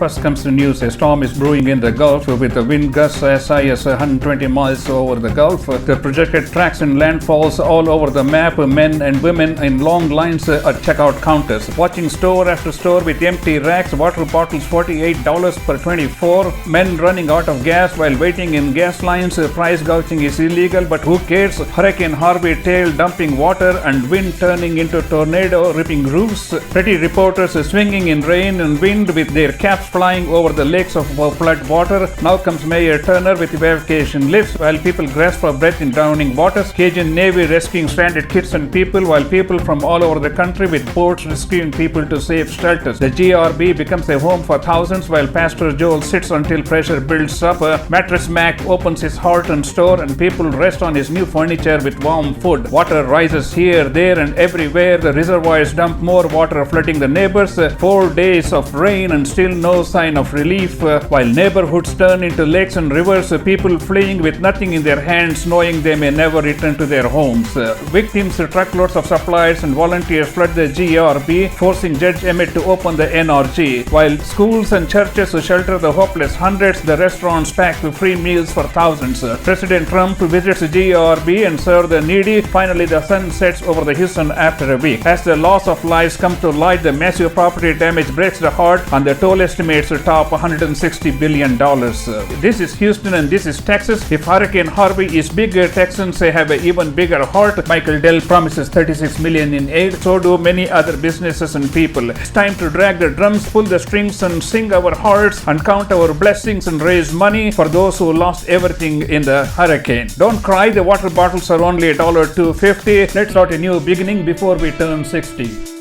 First comes the news, a storm is brewing in the Gulf with the wind gusts as high as 120 miles over the Gulf. The projected tracks and landfalls all over the map, men and women in long lines at checkout counters. Watching store after store with empty racks, water bottles $48 per 24, men running out of gas while waiting in gas lines. Price gouging is illegal, but who cares? Hurricane Harvey tail dumping water and wind turning into tornado, ripping roofs. Pretty reporters swinging in rain and wind with their caps flying over the lakes of flood water. Now comes Mayor Turner with evacuation lifts while people grasp for breath in drowning waters. Cajun Navy rescuing stranded kids and people, while people from all over the country with boats rescuing people to safe shelters. The GRB becomes a home for thousands while Pastor Joel sits until pressure builds up. Mattress Mac opens his heart and store and people rest on his new furniture with warm food. Water rises here, there and everywhere. The reservoirs dump more water, flooding the neighbors. 4 days of rain and still no sign of relief. While neighborhoods turn into lakes and rivers, people fleeing with nothing in their hands, knowing they may never return to their homes. Victims, truckloads of supplies and volunteers flood the GRB, forcing Judge Emmett to open the NRG. While schools and churches shelter the hopeless hundreds, the restaurants pack with free meals for thousands. President Trump visits the GRB and serve the needy. Finally, the sun sets over the Houston after a week. As the loss of lives come to light, the massive property damage breaks the heart, and the toll estimates top $160 billion. This is Houston and this is Texas. If Hurricane Harvey is bigger, Texans have an even bigger heart. Michael Dell promises $36 million in aid. So do many other businesses and people. It's time to drag the drums, pull the strings and sing our hearts and count our blessings and raise money for those who lost everything in the hurricane. Don't cry, the water bottles are only $1.250. Let's start a new beginning before we turn 60.